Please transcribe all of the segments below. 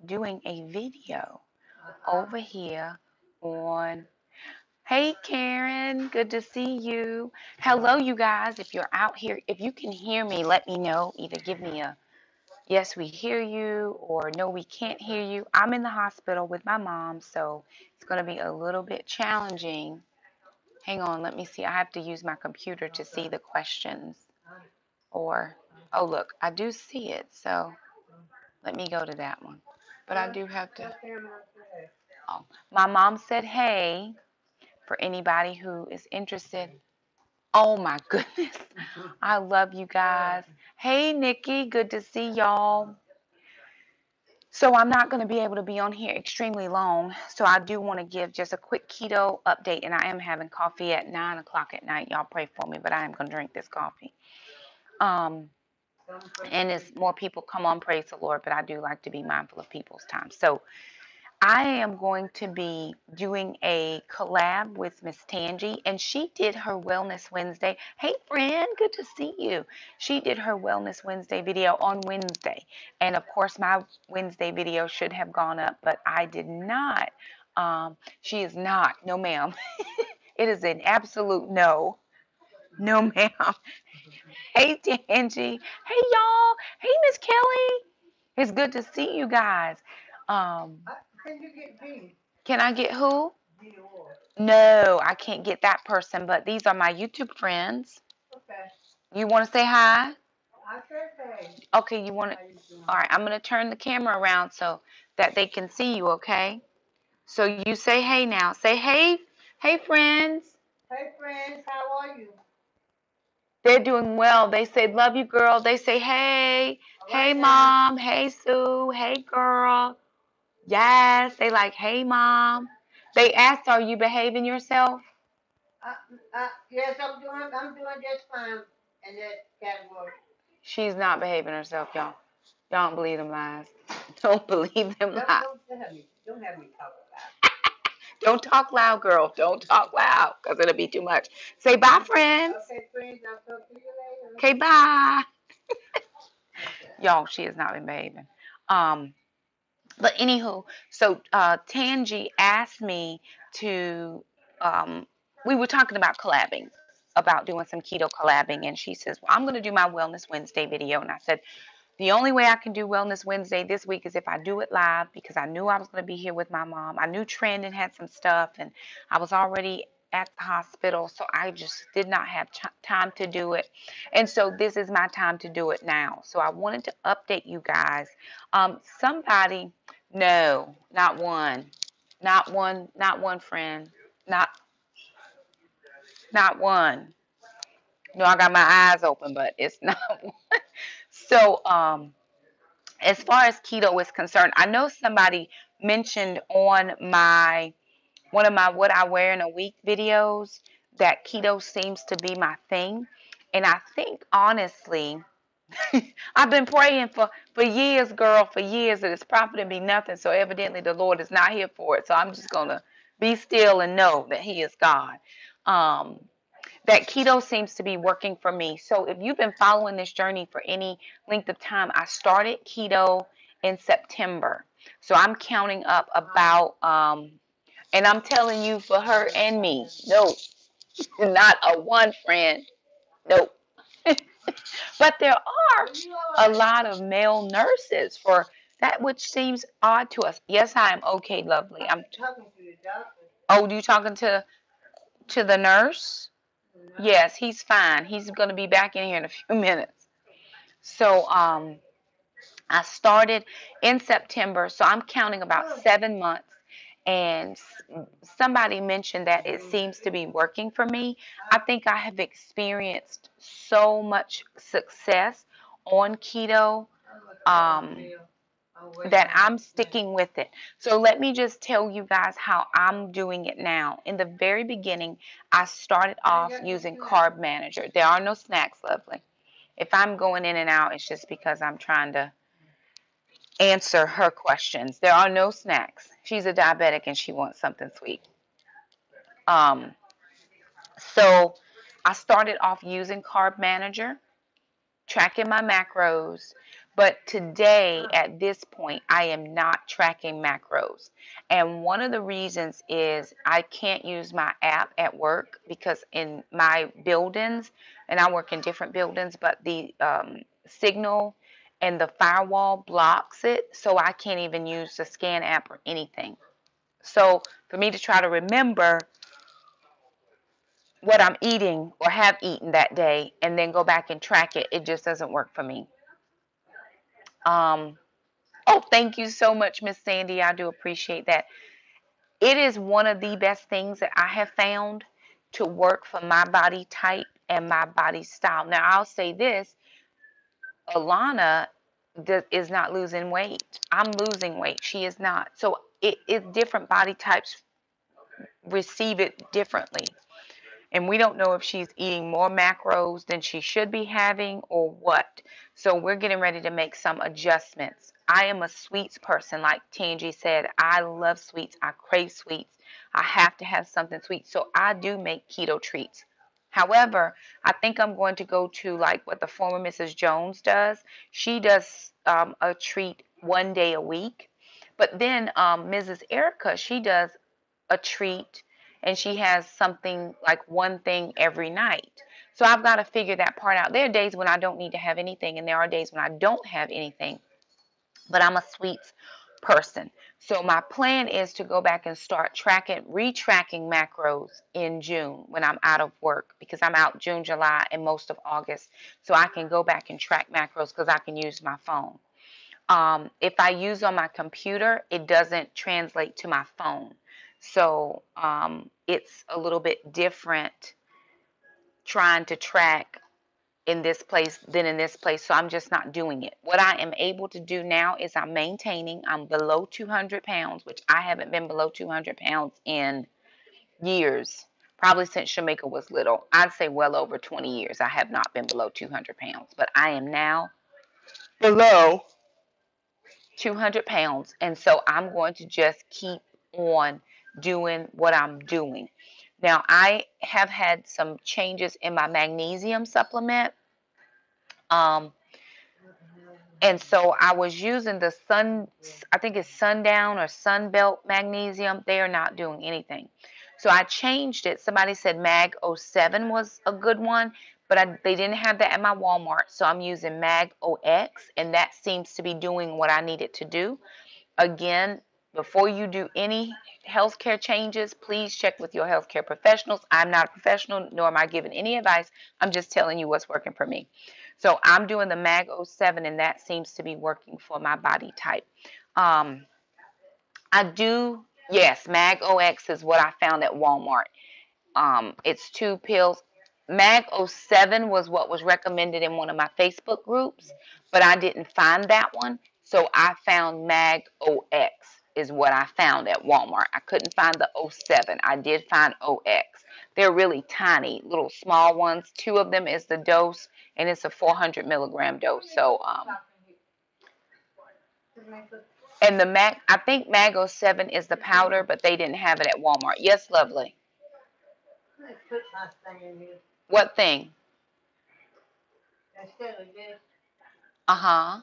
doing a video over here on. Hey Karen, good to see you. Hello, you guys. If you're out here, if you can hear me, let me know. Either give me a yes, we hear you, or no, we can't hear you. I'm in the hospital with my mom, so it's going to be a little bit challenging. Hang on, let me see. I have to use my computer to see the questions. Or, oh, look, I do see it, so let me go to that one. But I do have to. Oh, my mom said, hey, for anybody who is interested. Oh my goodness. I love you guys. Hey, Nikki, good to see y'all. So I'm not going to be able to be on here extremely long. So I do want to give just a quick keto update. And I am having coffee at 9 o'clock at night. Y'all pray for me, but I am going to drink this coffee. Um, and as more people come on, praise the Lord. But I do like to be mindful of people's time. So I am going to be doing a collab with Miss Tangi, and she did her Wellness Wednesday. Hey, friend, good to see you. She did her Wellness Wednesday video on Wednesday. And of course, my Wednesday video should have gone up, but I did not. She is not. No, ma'am. It is an absolute no. No, ma'am. Hey, Tangi. Hey, y'all. Hey, Miss Kelly. It's good to see you guys. Um, can I get who? No, I can't get that person, but these are my YouTube friends. You want to say hi? Okay, you want to? All right, I'm going to turn the camera around so that they can see you, okay? So you say hey now. Say hey. Hey, friends. They're doing well. They say, love you, girl. They say, hey. Hey, mom. Hey, Sue. Hey, girl. Yes. They like, hey, mom. They asked, are you behaving yourself? She's not behaving herself, y'all. Don't believe them lies. Don't believe them lies. Don't talk loud, girl. Don't talk loud because it'll be too much. Say bye, friends. Okay, bye. Y'all, she has not been behaving. Um, but anywho, so Tangi asked me to, we were talking about collabing, about doing some keto collabing, and she says, well, I'm going to do my Wellness Wednesday video. And I said, the only way I can do Wellness Wednesday this week is if I do it live because I knew I was going to be here with my mom. I knew Trendon had some stuff, and I was already at the hospital, so I just did not have time to do it. And so this is my time to do it now. So I wanted to update you guys. Somebody, no, not one, not one friend, not not one. No, I got my eyes open, but it's not one. So as far as keto is concerned, I know somebody mentioned on my one of my what I wear in a week videos that keto seems to be my thing. And I think honestly, I've been praying for years, girl, for years that it's profiting me nothing. So evidently the Lord is not here for it. So I'm just gonna be still and know that He is God. Um, that keto seems to be working for me. So if you've been following this journey for any length of time, I started keto in September. So I'm counting up about, and I'm telling you for her and me, no, not a one friend, no. But there are a lot of male nurses for that, which seems odd to us. Yes, I am okay, lovely. I'm. Oh, you talking to the nurse? Yes, he's fine. He's going to be back in here in a few minutes. So, I started in September, so I'm counting about 7 months. And somebody mentioned that it seems to be working for me. I think I have experienced so much success on keto um, that I'm sticking with it. So let me just tell you guys how I'm doing it now. In the very beginning, I started off using Carb Manager. There are no snacks, lovely. If I'm going in and out, it's just because I'm trying to answer her questions. There are no snacks. She's a diabetic and she wants something sweet. Um, so I started off using Carb Manager, tracking my macros, But today, at this point, I am not tracking macros. And one of the reasons is I can't use my app at work because in my buildings, and I work in different buildings, but the signal and the firewall blocks it. So I can't even use the scan app or anything. So for me to try to remember what I'm eating or have eaten that day and then go back and track it, it just doesn't work for me. Oh, thank you so much, Miss Sandy. I do appreciate that. It is one of the best things that I have found to work for my body type and my body style. Now, I'll say this, Alana is not losing weight. I'm losing weight. She is not. So different body types receive it differently. And we don't know if she's eating more macros than she should be having or what. So we're getting ready to make some adjustments. I am a sweets person, like Tangi said. I love sweets. I crave sweets. I have to have something sweet. So I do make keto treats. However, I think I'm going to go to like what the former Mrs. Jones does. She does a treat one day a week. But then Mrs. Erica, she does a treat and she has something like one thing every night. So I've got to figure that part out. There are days when I don't need to have anything, and there are days when I don't have anything, but I'm a sweets person. So my plan is to go back and start retracking macros in June when I'm out of work because I'm out June, July, and most of August. So I can go back and track macros because I can use my phone. If I use on my computer, it doesn't translate to my phone. So it's a little bit different trying to track in this place than in this place. So I'm just not doing it. What I am able to do now is I'm maintaining. I'm below 200 pounds, which I haven't been below 200 pounds in years. Probably since Shamika was little. I'd say well over 20 years. I have not been below 200 pounds. But I am now below 200 pounds. And so I'm going to just keep on doing what I'm doing. Now, I have had some changes in my magnesium supplement. And so I was using I think it's Sundown or Sunbelt magnesium. They are not doing anything. So I changed it. Somebody said Mag 07 was a good one, but they didn't have that at my Walmart. So I'm using Mag OX, and that seems to be doing what I need it to do. Again, before you do any healthcare changes, please check with your healthcare professionals. I'm not a professional, nor am I giving any advice. I'm just telling you what's working for me. So I'm doing the Mag 07, and that seems to be working for my body type. Yes, Mag OX is what I found at Walmart. It's 2 pills. Mag 07 was what was recommended in one of my Facebook groups, but I didn't find that one. So I found Mag OX is what I found at Walmart. I couldn't find the 07. I did find OX. They're really tiny, little small ones. 2 of them is the dose, and it's a 400 milligram dose. So, and I think Mag 07 is the powder, but they didn't have it at Walmart. Yes, lovely. What thing? Uh-huh.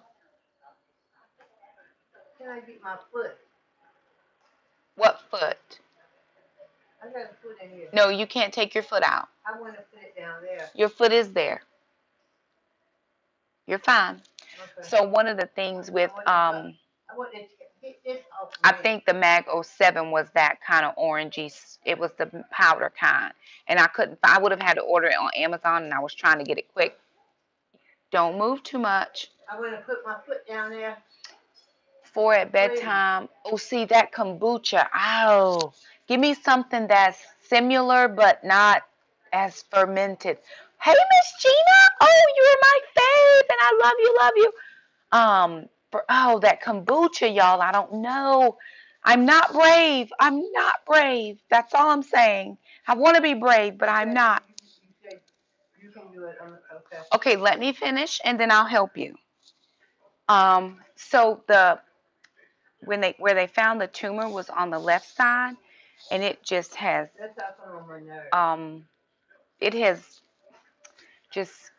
Can I get my foot? What foot? I got a foot in here. No, you can't take your foot out. I want to put it down there. Your foot is there. You're fine. Okay. So one of the things with I want to get this off. I think the Mag 07 was that kind of orangey. It was the powder kind, and I would have had to order it on Amazon, and I was trying to get it quick. Don't move too much. I want to put my foot down there. 4 at bedtime. Oh, see that kombucha. Oh, give me something that's similar but not as fermented. Hey, Miss Gina. Oh, you're my fave, and I love you. That kombucha, y'all. I don't know. I'm not brave. I'm not brave. That's all I'm saying. I want to be brave, but I'm not. You can do it. Okay. Okay, let me finish, and then I'll help you. So where they found the tumor was on the left side, and it just has That's on my nerve. it has just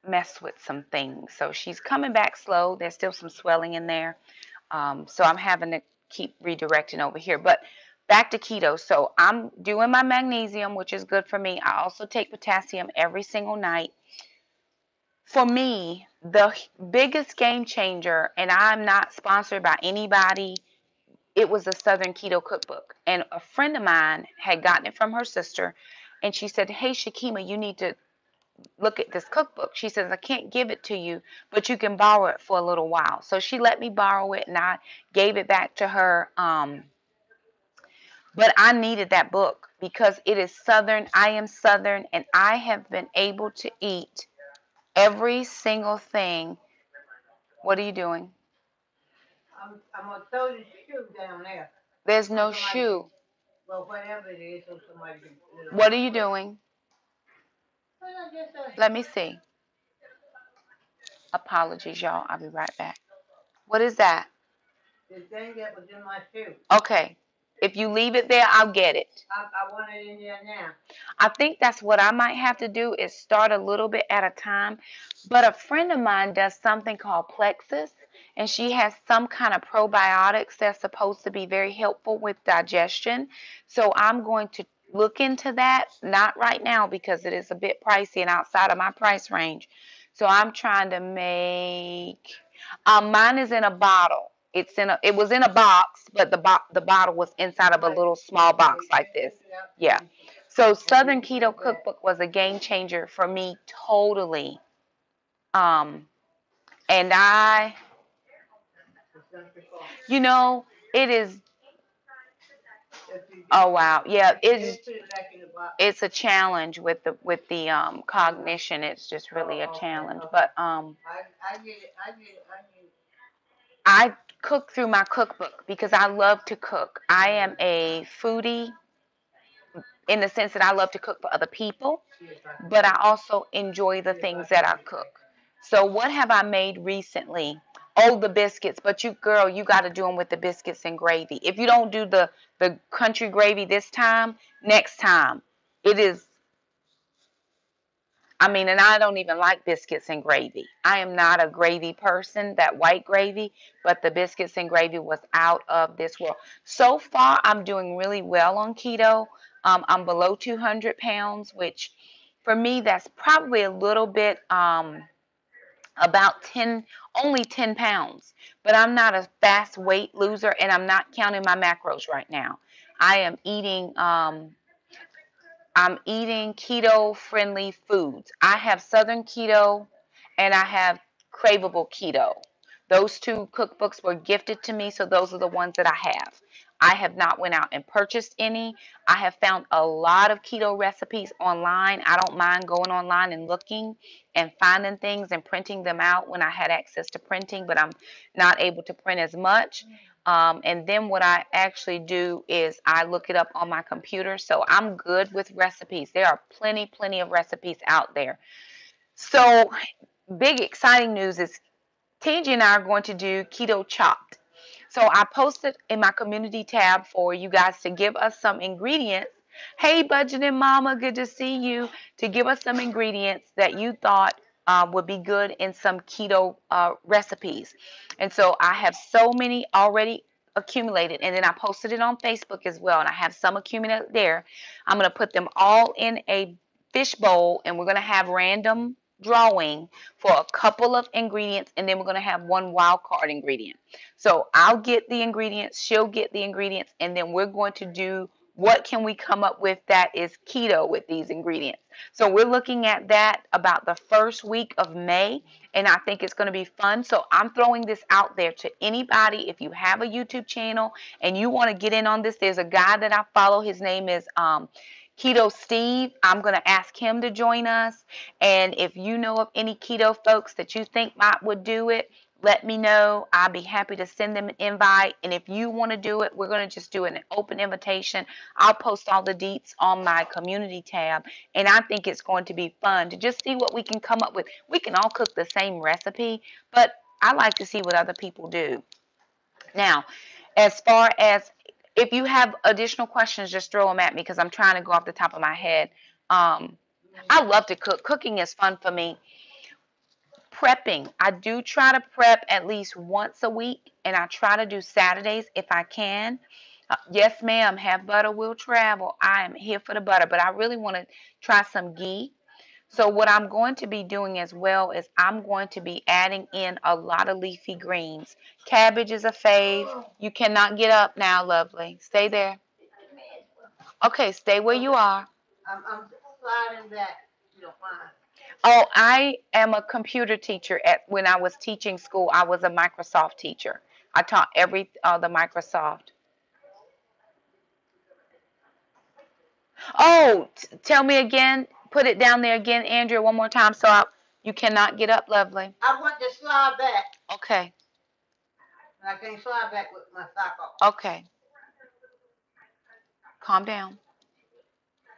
mess with some things. So she's coming back slow. There's still some swelling in there. So I'm having to keep redirecting over here. But back to keto. So I'm doing my magnesium, which is good for me. I also take potassium every single night. For me, the biggest game changer, and I'm not sponsored by anybody, it was a Southern Keto cookbook. And a friend of mine had gotten it from her sister. And she said, "Hey, Shakema, you need to look at this cookbook." She says, "I can't give it to you, but you can borrow it for a little while." So she let me borrow it, and I gave it back to her. But I needed that book because it is Southern. I am Southern, and I have been able to eat every single thing. What are you doing? I'm gonna throw this shoe down there. There's no shoe. Well, whatever it is, so somebody can put it on. What are you doing? Let me see. Apologies, y'all. I'll be right back. What is that? The thing that was in my shoe. Okay. If you leave it there, I'll get it. I want it in there now. I think that's what I might have to do is start a little bit at a time. But a friend of mine does something called Plexus, and she has some kind of probiotics that's supposed to be very helpful with digestion. So I'm going to look into that, not right now because it is a bit pricey and outside of my price range. So I'm trying to make mine is in a bottle. It was in a box, but the bottle was inside of a little small box like this. Yeah. So Southern Keto Cookbook was a game changer for me totally. Um, and you know, it is. Oh wow, yeah, it's a challenge with the cognition. It's just really a challenge. But I get it. I get it. I get it. I cook through my cookbook because I love to cook. I am a foodie in the sense that I love to cook for other people, but I also enjoy the things that I cook. So what have I made recently? Oh, the biscuits. But you, girl, you got to do them with the biscuits and gravy. If you don't do the country gravy this time, next time, it is. I mean, and I don't even like biscuits and gravy. I am not a gravy person, that white gravy, but the biscuits and gravy was out of this world. So far, I'm doing really well on keto. I'm below 200 pounds, which for me, that's probably a little bit about 10, only 10 pounds. But I'm not a fast weight loser, and I'm not counting my macros right now. I am eating I'm eating keto friendly foods. I have Southern Keto and I have Craveable Keto. Those two cookbooks were gifted to me, so those are the ones that I have. I have not went out and purchased any. I have found a lot of keto recipes online. I don't mind going online and looking and finding things and printing them out when I had access to printing, but I'm not able to print as much. And then what I actually do is I look it up on my computer. So I'm good with recipes. There are plenty of recipes out there. So big exciting news is TJ and I are going to do keto chopped. So I posted in my community tab for you guys to give us some ingredients. Hey, budgeting mama, good to see you. To give us some ingredients that you thought would be good in some keto recipes. And so I have so many already accumulated, and then I posted it on Facebook as well, and I have some accumulated there. I'm going to put them all in a fish bowl, and we're going to have random drawing for a couple of ingredients, and then we're going to have one wild card ingredient. So I'll get the ingredients, she'll get the ingredients, and then we're going to do what can we come up with that is keto with these ingredients. So we're looking at that about the first week of May, and I think it's going to be fun. So I'm throwing this out there to anybody. If you have a YouTube channel and you want to get in on this, there's a guy that I follow. His name is Keto Steve. I'm going to ask him to join us. And if you know of any keto folks that you think would do it, let me know. I'll be happy to send them an invite. And if you want to do it, we're going to just do an open invitation. I'll post all the deets on my community tab. And I think it's going to be fun to just see what we can come up with. We can all cook the same recipe, but I like to see what other people do. Now, as far as if you have additional questions, just throw them at me because I'm trying to go off the top of my head. I love to cook. Cooking is fun for me. prepping. I do try to prep at least once a week, and I try to do Saturdays if I can. Yes, ma'am, have butter will travel. I am here for the butter, but I really want to try some ghee. So what I'm going to be doing as well is I'm going to be adding in a lot of leafy greens. Cabbage is a fave. You cannot get up now, lovely. Stay there. Okay, stay where you are. I'm sliding back. You don't mind. Oh, I am a computer teacher. At when I was teaching school, I was a Microsoft teacher. I taught every the Microsoft. Oh, tell me again. Put it down there again, Andrea, one more time. You cannot get up, lovely. I want to slide back. Okay. And I can't slide back with my sock off. Okay. Calm down.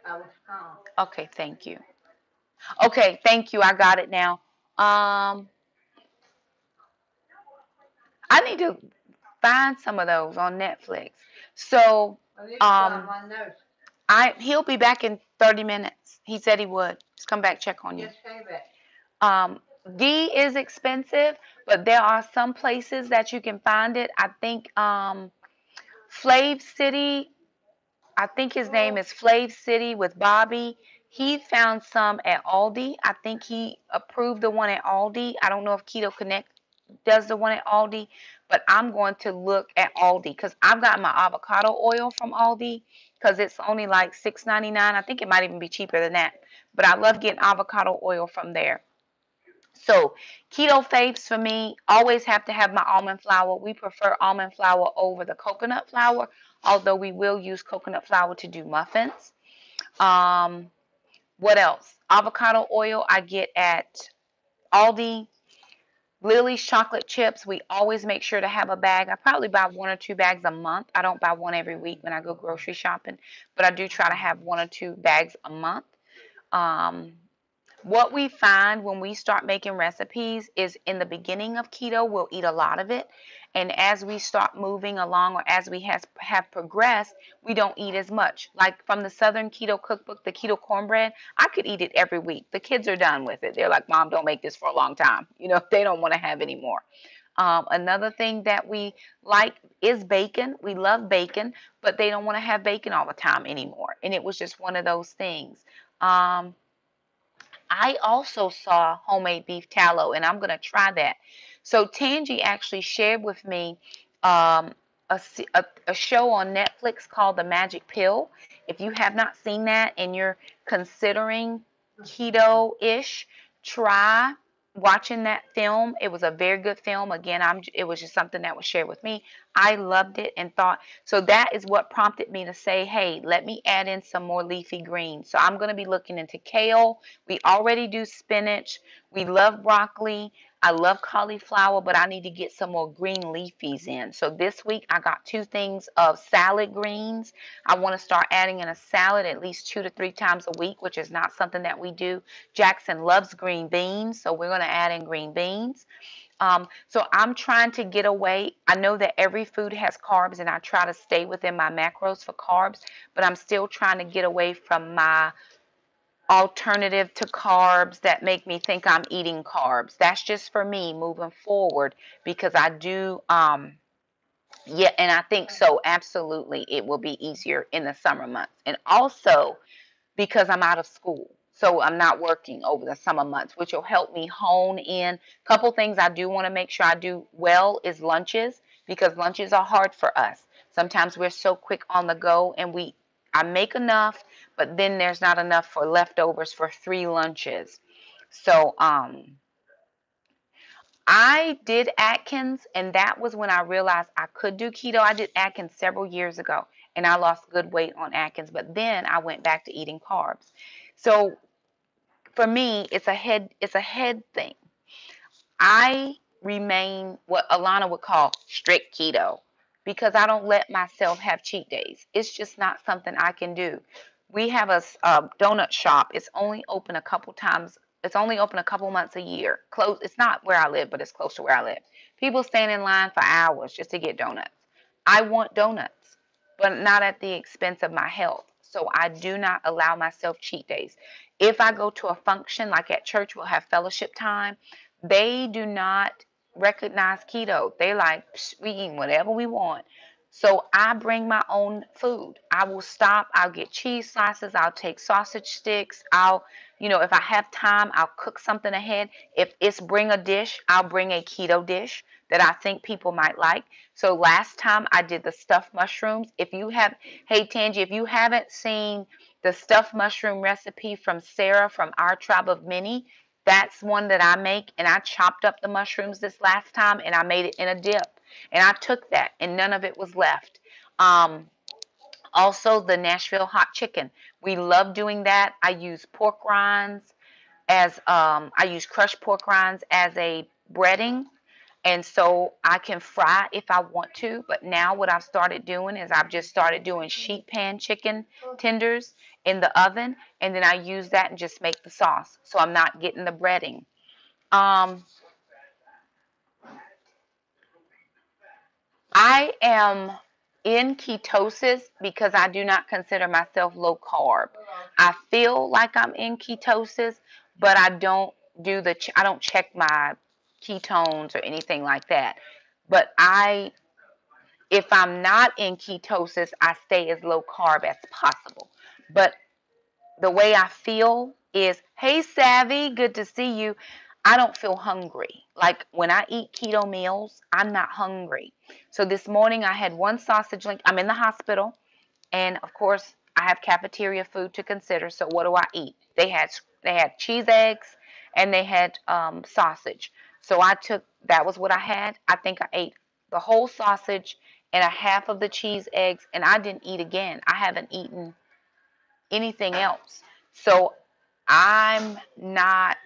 I was strong. Okay, thank you. Okay, thank you. I got it now. I need to find some of those on Netflix. So, I need to find um, my nurse. he'll be back in 30 minutes. He said he would. Just come back, check on you. Just came back. Um, ghee is expensive, but there are some places that you can find it. I think Flave City, I think his name is Flave City with Bobby. He found some at Aldi. I think he approved the one at Aldi. I don't know if Keto Connect does the one at Aldi, but I'm going to look at Aldi because I've got my avocado oil from Aldi because it's only like $6.99. I think it might even be cheaper than that. But I love getting avocado oil from there. So keto faves for me always have to have my almond flour. We prefer almond flour over the coconut flour, although we will use coconut flour to do muffins. Um, what else? Avocado oil I get at Aldi. Lily's chocolate chips, we always make sure to have a bag. I probably buy 1 or 2 bags a month. I don't buy one every week when I go grocery shopping, but I do try to have 1 or 2 bags a month. Um, what we find when we start making recipes is in the beginning of keto, we'll eat a lot of it. And as we start moving along or as we have progressed, we don't eat as much. Like from the Southern Keto Cookbook, the keto cornbread, I could eat it every week. The kids are done with it. They're like, Mom, don't make this for a long time. They don't want to have any more. Another thing that we like is bacon. We love bacon, but they don't want to have bacon all the time anymore. And it was just one of those things. Um, I also saw homemade beef tallow, and I'm going to try that. So Tangi actually shared with me um, a show on Netflix called The Magic Pill. If you have not seen that and you're considering keto-ish, try watching that film. It was a very good film. Again, it was just something that was shared with me. I loved it and thought, so that is what prompted me to say, hey, let me add in some more leafy greens. So I'm going to be looking into kale. We already do spinach. We love broccoli. I love cauliflower, but I need to get some more green leafies in. So this week I got 2 things of salad greens. I want to start adding in a salad at least 2 to 3 times a week, which is not something that we do. Jackson loves green beans, so we're going to add in green beans. So I'm trying to get away. I know that every food has carbs, and I try to stay within my macros for carbs, but I'm still trying to get away from my alternative to carbs that make me think I'm eating carbs. That's just for me moving forward because I do, yeah, and I think so, absolutely, it will be easier in the summer months. And also, because I'm out of school. So I'm not working over the summer months, which will help me hone in. A couple things I do want to make sure I do well is lunches, because lunches are hard for us. Sometimes we're so quick on the go and I make enough, but then there's not enough for leftovers for 3 lunches. So I did Atkins, and that was when I realized I could do keto. I did Atkins several years ago, and I lost good weight on Atkins, but then I went back to eating carbs. So for me, it's a head thing. I remain what Alana would call strict keto because I don't let myself have cheat days. It's just not something I can do. We have a donut shop. It's only open a couple times. It's only open a couple months a year. Close. It's not where I live, but it's close to where I live. People stand in line for hours just to get donuts. I want donuts, but not at the expense of my health. So I do not allow myself cheat days. If I go to a function, like at church, we'll have fellowship time. they do not recognize keto. They like, we eating whatever we want. So I bring my own food. I will stop. I'll get cheese slices. I'll take sausage sticks. If I have time, I'll cook something ahead. If it's bring a dish, I'll bring a keto dish that I think people might like. So last time I did the stuffed mushrooms. Hey Tangi, if you haven't seen the stuffed mushroom recipe from Sarah from Our Tribe of Many, that's one that I make, and I chopped up the mushrooms this last time, and I made it in a dip, and I took that, and none of it was left. Um, Also, the Nashville hot chicken. We love doing that. I use crushed pork rinds as a breading, and so I can fry if I want to. But now what I've started doing is I've just started doing sheet pan chicken tenders in the oven, and then I use that and just make the sauce. So I'm not getting the breading. Um, I am in ketosis because I do not consider myself low carb. I feel like I'm in ketosis, but I don't check my ketones or anything like that. But if I'm not in ketosis, I stay as low carb as possible. But the way I feel is, hey, Savvy, good to see you. I don't feel hungry. Like when I eat keto meals, I'm not hungry. So this morning I had one sausage link. I'm in the hospital, and of course I have cafeteria food to consider. So what do I eat? They had cheese eggs, and they had sausage. So that was what I had. I think I ate the whole sausage and a half of the cheese eggs, and I didn't eat again. I haven't eaten anything else. So I'm not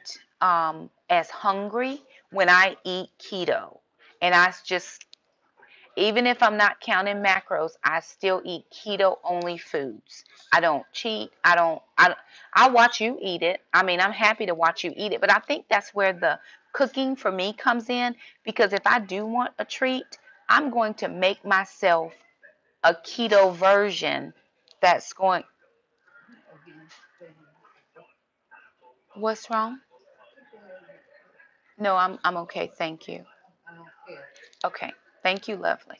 as hungry when I eat keto. And even if I'm not counting macros, I still eat keto only foods. I don't cheat. I watch you eat it. I mean, I'm happy to watch you eat it, but I think that's where the cooking for me comes in, because if I do want a treat, I'm going to make myself a keto version that's going. What's wrong? No, I'm okay. Thank you. Okay. Thank you, lovely.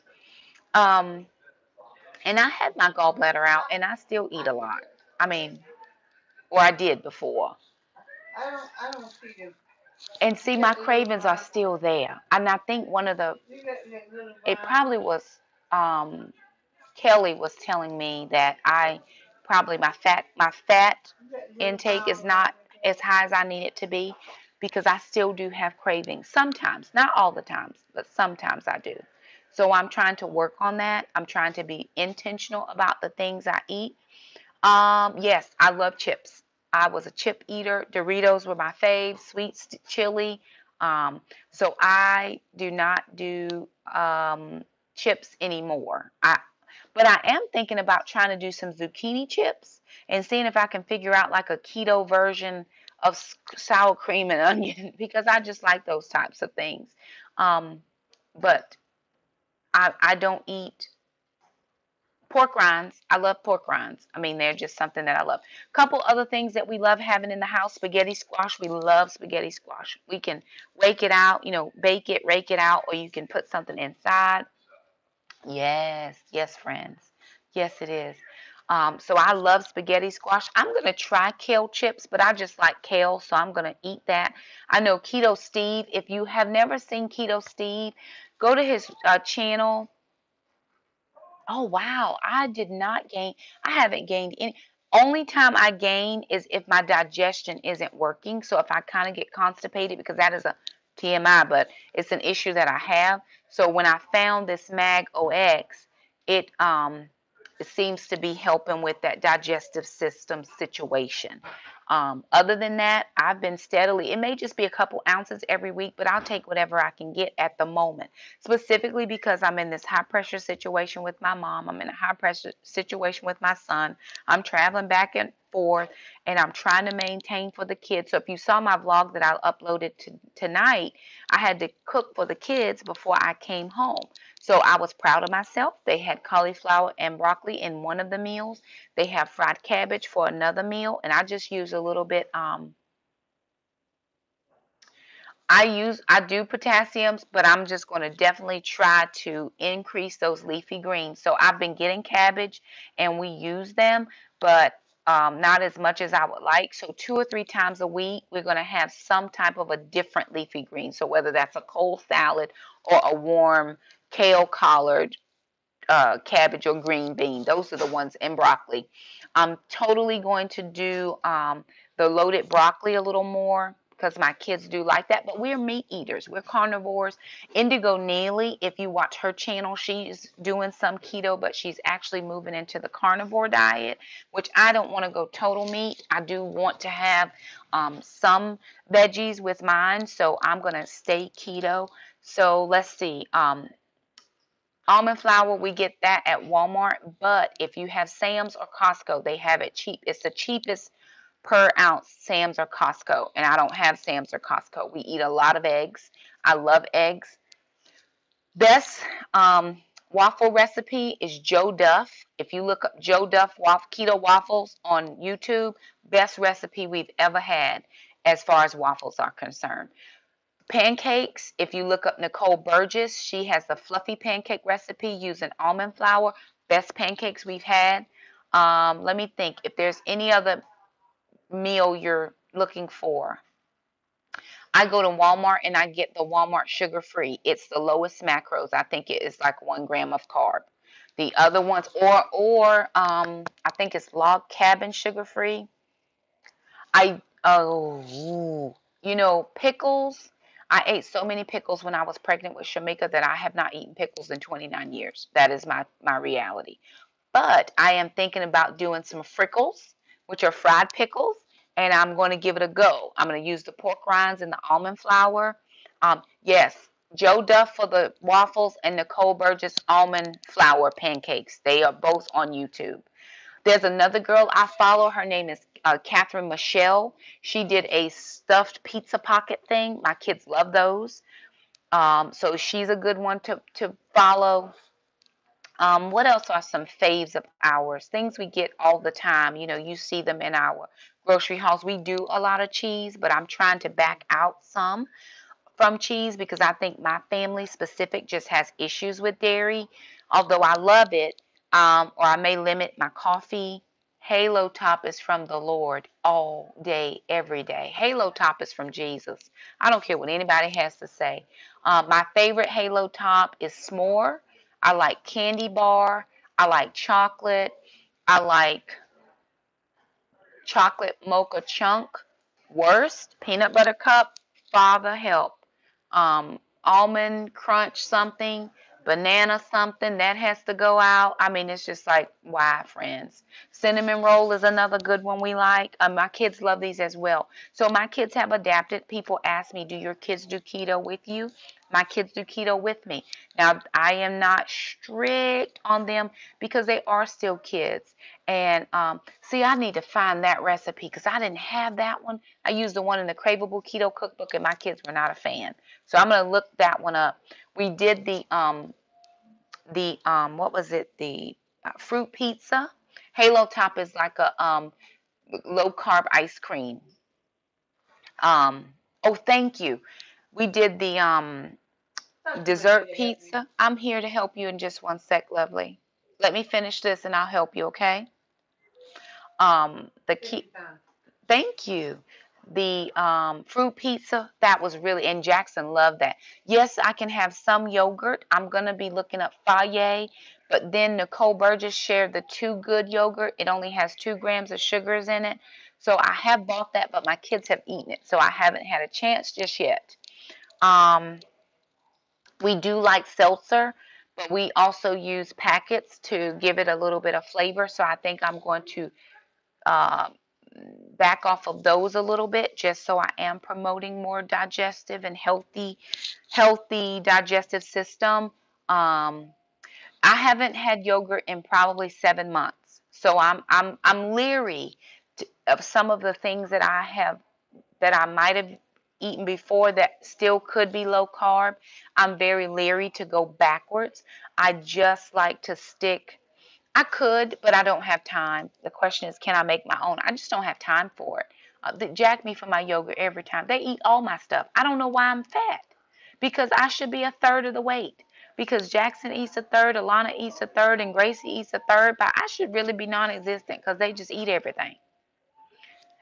Um, and I had my gallbladder out, and I still eat a lot. I mean, or I did before. I don't see them. And see, my cravings are still there. And I think it probably was, um, Kelly was telling me that my fat intake is not as high as I need it to be, because I still do have cravings sometimes, not all the times, but sometimes I do. So I'm trying to work on that. I'm trying to be intentional about the things I eat. Yes, I love chips. I was a chip eater. Doritos were my fave, sweet chili. So I do not do chips anymore. But I am thinking about trying to do some zucchini chips and seeing if I can figure out like a keto version of sour cream and onion, because I just like those types of things. But I don't eat pork rinds. I love pork rinds. I mean, they're just something that I love. Couple other things that we love having in the house: spaghetti squash. We love spaghetti squash. We can rake it out, bake it, rake it out, or you can put something inside. Yes, yes, friends. Yes, it is. So I love spaghetti squash. I'm gonna try kale chips, but I just like kale, so I'm gonna eat that. I know Keto Steve. If you have never seen Keto Steve, go to his channel. Oh wow, I haven't gained any. Only time I gain is if my digestion isn't working. So if I kind of get constipated, because that is a TMI, but it's an issue that I have. So when I found this Mag OX, it seems to be helping with that digestive system situation. Other than that, I've been steadily, it may just be a couple ounces every week, but I'll take whatever I can get at the moment, specifically because I'm in this high pressure situation with my mom. I'm in a high pressure situation with my son. I'm traveling back and forth, and I'm trying to maintain for the kids. So if you saw my vlog that I uploaded tonight, I had to cook for the kids before I came home. So I was proud of myself. They had cauliflower and broccoli in one of the meals. They have fried cabbage for another meal, and I just use a little bit I do potassiums, but I'm just going to definitely try to increase those leafy greens. So I've been getting cabbage and we use them, but not as much as I would like. So 2 or 3 times a week, we're going to have some type of a different leafy green. So whether that's a cold salad or a warm kale collard, cabbage or green bean. Those are the ones in broccoli. I'm totally going to do the loaded broccoli a little more because my kids do like that. But we're meat eaters. We're carnivores. Indigo Neely, if you watch her channel, she's doing some keto, but she's actually moving into the carnivore diet, which I don't want to go total meat. I do want to have some veggies with mine, so I'm going to stay keto. So let's see. Almond flour, we get that at Walmart, but if you have Sam's or Costco, they have it cheap. It's the cheapest per ounce, Sam's or Costco, and I don't have Sam's or Costco. We eat a lot of eggs. I love eggs. Best waffle recipe is Joe Duff. If you look up Joe Duff keto waffles on YouTube, best recipe we've ever had as far as waffles are concerned. Pancakes, if you look up Nicole Burgess, she has the fluffy pancake recipe using almond flour. Best pancakes we've had. Let me think if there's any other meal you're looking for. I go to Walmart and I get the Walmart sugar free. It's the lowest macros. I think it is like 1 gram of carb. The other ones, I think it's log cabin sugar free. Pickles. I ate so many pickles when I was pregnant with Shamika that I have not eaten pickles in 29 years. That is my reality. But I am thinking about doing some frickles, which are fried pickles, and I'm going to give it a go. I'm going to use the pork rinds and the almond flour. Yes, Joe Duff for the waffles and Nicole Burgess almond flour pancakes. They are both on YouTube. There's another girl I follow. Her name is Catherine Michelle. She did a stuffed pizza pocket thing. My kids love those. So she's a good one to follow. What else are some faves of ours? Things we get all the time. You see them in our grocery hauls. We do a lot of cheese, but I'm trying to back out some from cheese because I think my family specific just has issues with dairy. Although I love it, or I may limit my coffee. Halo Top is from the Lord all day, every day. Halo Top is from Jesus. I don't care what anybody has to say. My favorite Halo Top is s'more. I like candy bar. I like chocolate. I like chocolate mocha chunk. Worst, peanut butter cup, father help. Almond crunch something, banana something, that has to go out. I mean, it's just like, why, friends? Cinnamon roll is another good one we like. My kids love these as well. So my kids have adapted. People ask me, do your kids do keto with you? My kids do keto with me. Now, I am not strict on them because they are still kids. And see, I need to find that recipe because I didn't have that one. I used the one in the Craveable Keto Cookbook, and my kids were not a fan. So I'm gonna look that one up. We did the what was it? The fruit pizza. Halo Top is like a low carb ice cream. Oh, thank you. We did the dessert pizza. I'm here to help you in just one sec, lovely. Let me finish this and I'll help you, okay? The key. Thank you. The fruit pizza, that was really, and Jackson loved that. Yes, I can have some yogurt. I'm going to be looking up Faye, but then Nicole Burgess shared the Too Good yogurt. It only has 2 grams of sugars in it. So I have bought that, but my kids have eaten it. So I haven't had a chance just yet. Um, we do like seltzer, but we also use packets to give it a little bit of flavor. So I think I'm going to uh, back off of those a little bit just so I am promoting more digestive and healthy digestive system. I haven't had yogurt in probably 7 months, so I'm leery of some of the things that I might have eaten before that still could be low carb. I'm very leery to go backwards. I just like to stick. I could, but I don't have time. The question is, can I make my own? I just don't have time for it. They jack me for my yogurt every time. They eat all my stuff. I don't know why I'm fat because I should be a third of the weight. Because Jackson eats a third, Alana eats a third, and Gracie eats a third, but I should really be non-existent because they just eat everything.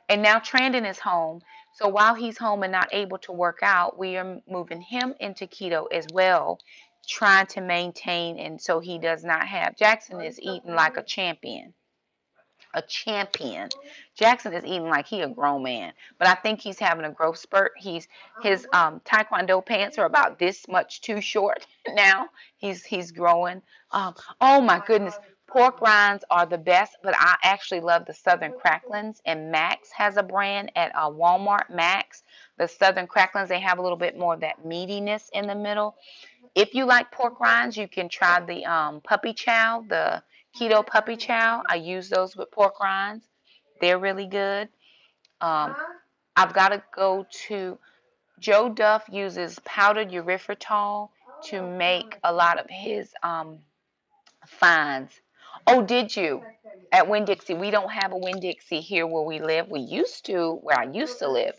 And now Trandon is home. So while he's home and not able to work out, we are moving him into keto as well, trying to maintain. And so he does not have, Jackson is eating like a champion. A champion. Jackson is eating like he a grown man, but I think he's having a growth spurt. His taekwondo pants are about this much too short now. He's growing. Oh my goodness, pork rinds are the best, but I actually love the Southern Cracklins. And Max has a brand at Walmart. Max, the Southern Cracklins, they have a little bit more of that meatiness in the middle. If you like pork rinds, you can try the puppy chow, the keto puppy chow. I use those with pork rinds. They're really good. Um, I've got to go to Joe Duff uses powdered erythritol to make a lot of his fines. Oh, did you? At Winn-Dixie, we don't have a Winn-Dixie here where we live. We used to, where I used to live.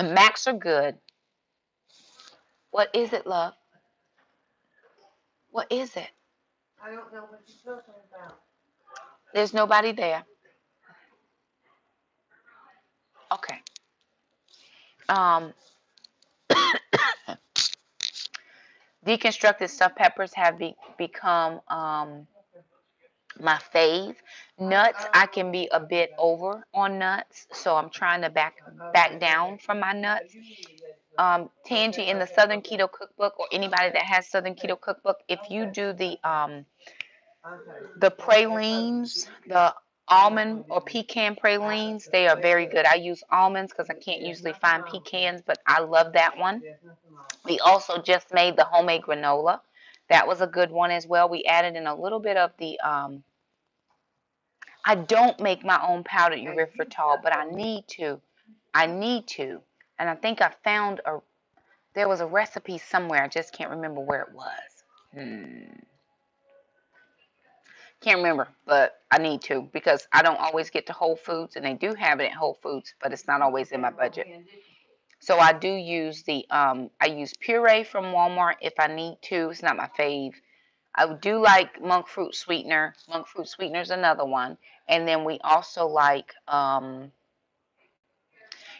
Macs are good. What is it, love? What is it? I don't know what you're talking about. There's nobody there. Okay. Um, Deconstructed stuffed peppers have become my fave. Nuts, I can be a bit over on nuts, so I'm trying to back down from my nuts. Tangy, in the Southern Keto Cookbook, or anybody that has Southern Keto Cookbook, if you do the pralines, the almond or pecan pralines, they are very good. I use almonds because I can't usually find pecans, but I love that one. We also just made the homemade granola. That was a good one as well. We added in a little bit of the I don't make my own powdered erythritol, but I need to. I need to. And I think I found there was a recipe somewhere. I just can't remember where it was. Can't remember, but I need to because I don't always get to Whole Foods, and they do have it at Whole Foods, but it's not always in my budget. So I do use I use puree from Walmart if I need to. It's not my fave. I do like monk fruit sweetener. Monk fruit sweetener is another one. And then we also like,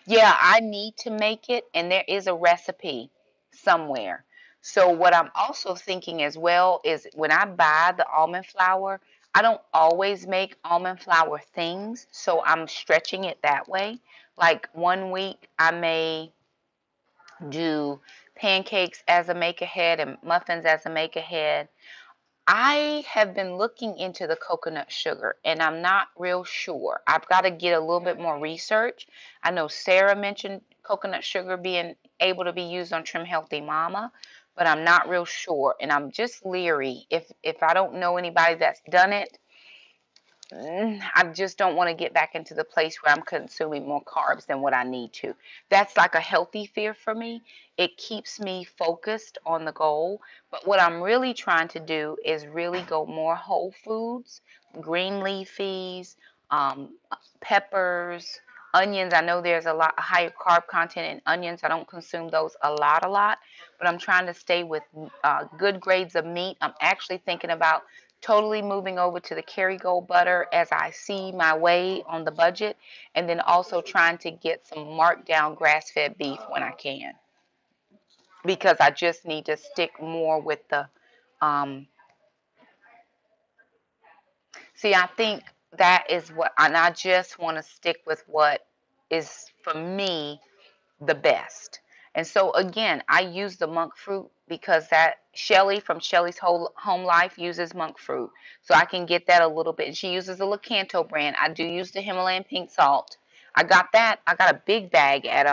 yeah, I need to make it, and there is a recipe somewhere. So what I'm also thinking as well is when I buy the almond flour, I don't always make almond flour things, so I'm stretching it that way. Like one week I may do pancakes as a make ahead and muffins as a make ahead. I have been looking into the coconut sugar, and I'm not real sure. I've got to get a little bit more research. I know Sarah mentioned coconut sugar being able to be used on Trim Healthy Mama, but I'm not real sure, and I'm just leery. If I don't know anybody that's done it, I just don't want to get back into the place where I'm consuming more carbs than what I need to. That's like a healthy fear for me. It keeps me focused on the goal. But what I'm really trying to do is really go more whole foods, green leafies, peppers, onions. I know there's a higher carb content in onions. I don't consume those a lot, but I'm trying to stay with good grades of meat. I'm actually thinking about totally moving over to the Kerrygold butter as I see my way on the budget, and then also trying to get some marked down grass-fed beef when I can, because I just need to stick more with the see, I think that is what, and I just want to stick with what is for me the best. And so again, I use the monk fruit because that Shelly from Shelly's Whole Home Life uses monk fruit. So I can get that a little bit. And she uses the Lakanto brand. I do use the Himalayan pink salt. I got that. I got a big bag at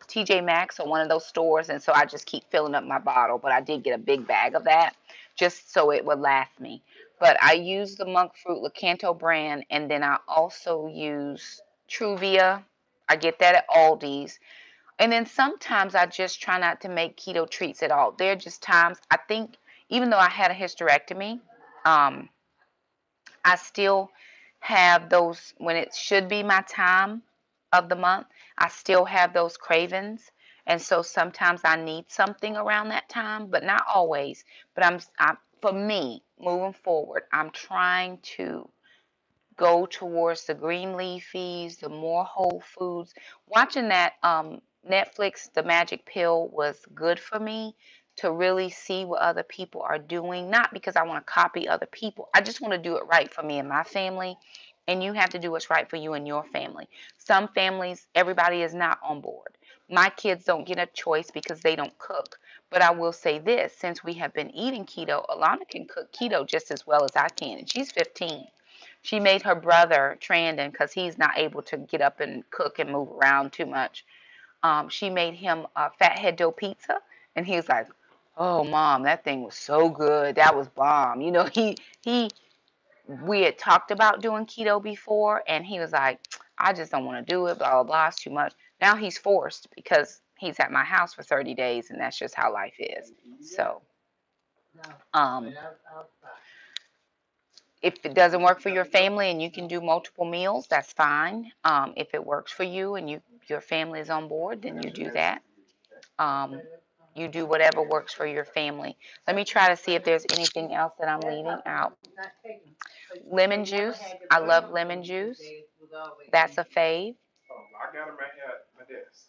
TJ Maxx or one of those stores, and so I just keep filling up my bottle. But I did get a big bag of that just so it would last me. But I use the monk fruit Lakanto brand, and then I also use Truvia. I get that at Aldi's. And then sometimes I just try not to make keto treats at all. There are just times, I think, even though I had a hysterectomy, I still have those, when it should be my time of the month, I still have those cravings. And so sometimes I need something around that time, but not always. But for me, moving forward, I'm trying to go towards the green leafies, the more whole foods. Watching that Netflix, The Magic Pill, was good for me to really see what other people are doing. Not because I want to copy other people. I just want to do it right for me and my family. And you have to do what's right for you and your family. Some families, everybody is not on board. My kids don't get a choice because they don't cook. But I will say this, since we have been eating keto, Alana can cook keto just as well as I can. And she's 15. She made her brother, Trandon, because he's not able to get up and cook and move around too much. She made him a fathead dough pizza, and he was like, "Oh, mom, that thing was so good. That was bomb." You know, we had talked about doing keto before, and he was like, "I just don't want to do it. Blah blah blah. It's too much." Now he's forced because he's at my house for 30 days, and that's just how life is. So, um, if it doesn't work for your family and you can do multiple meals, that's fine. If it works for you and your family is on board, then you do that. Um, you do whatever works for your family. Let me try to see if there's anything else that I'm leaving out. Lemon juice. I love lemon juice. That's a fave. I got them right here at my desk.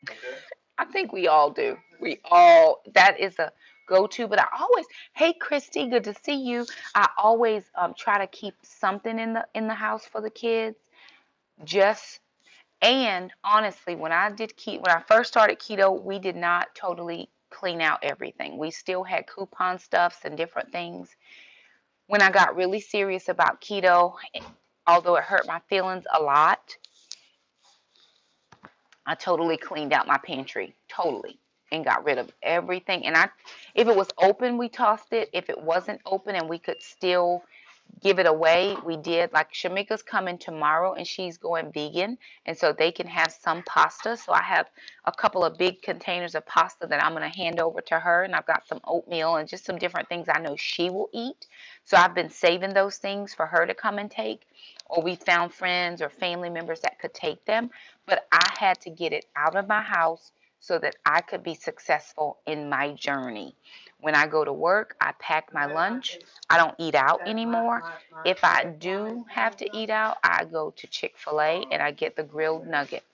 Okay. I think we all do. That is a go-to. But I always, hey Christy, good to see you. I always try to keep something in the house for the kids. Just and honestly, when I first started keto, we did not totally clean out everything. We still had coupon stuffs and different things. When I got really serious about keto, although it hurt my feelings a lot, I totally cleaned out my pantry, totally, and got rid of everything. And if it was open, we tossed it. If it wasn't open and we could still give it away, we did. Like Shamika's coming tomorrow and she's going vegan, and so they can have some pasta. So I have a couple of big containers of pasta that I'm going to hand over to her, and I've got some oatmeal and just some different things I know she will eat. So I've been saving those things for her to come and take, or we found friends or family members that could take them. But I had to get it out of my house so that I could be successful in my journey. When I go to work, I pack my lunch. I don't eat out anymore. If I do have to eat out, I go to Chick-fil-A and I get the grilled nuggets.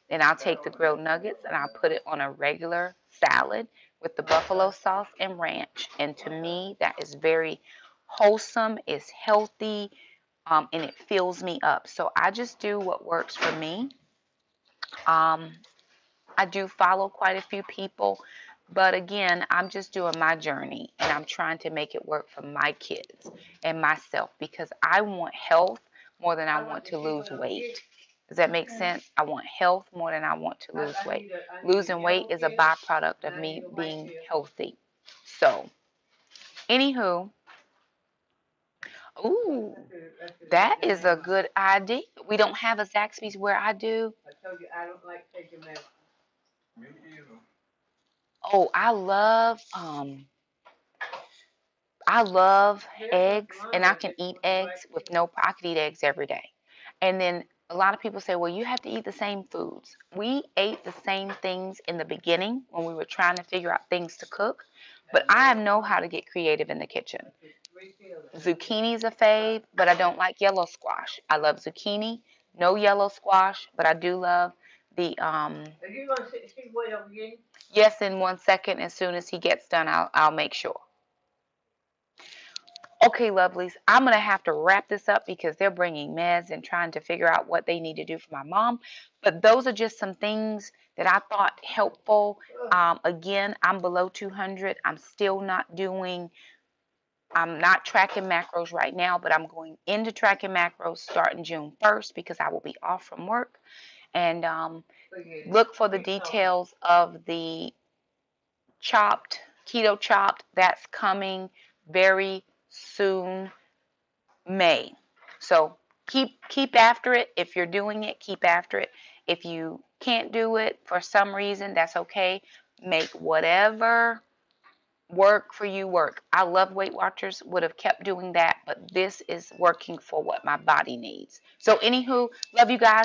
And I'll take the grilled nuggets and I'll put it on a regular salad with the buffalo sauce and ranch. And to me, that is very wholesome, it's healthy, and it fills me up. So I just do what works for me. Um, I do follow quite a few people, but again, I'm just doing my journey and I'm trying to make it work for my kids and myself because I want health more than I want to lose weight. Does that make sense? I want health more than I want to lose weight. Losing weight is a byproduct of me being healthy. So, anywho, ooh, that is a good idea. We don't have a Zaxby's where I do. I told you I don't like taking medicine. Me either. Oh, I love eggs, and I can eat eggs with no. I could eat eggs every day. And then a lot of people say, well, you have to eat the same foods. We ate the same things in the beginning when we were trying to figure out things to cook, but I know how to get creative in the kitchen. Zucchini's a fave, but I don't like yellow squash. I love zucchini, no yellow squash, but I do love the Are you going to see what I'm getting? Yes, in 1 second. As soon as he gets done, I'll make sure. Okay, lovelies, I'm going to have to wrap this up because they're bringing meds and trying to figure out what they need to do for my mom. But those are just some things that I thought helpful. Again, I'm below 200. I'm not tracking macros right now, but I'm going into tracking macros starting June 1st because I will be off from work. And look for the details of the keto chopped. That's coming very soon. May. So keep after it. If you're doing it, keep after it. If you can't do it for some reason, that's okay. Make whatever work for you, work. I love Weight Watchers, would have kept doing that, but this is working for what my body needs. So anywho, love you guys.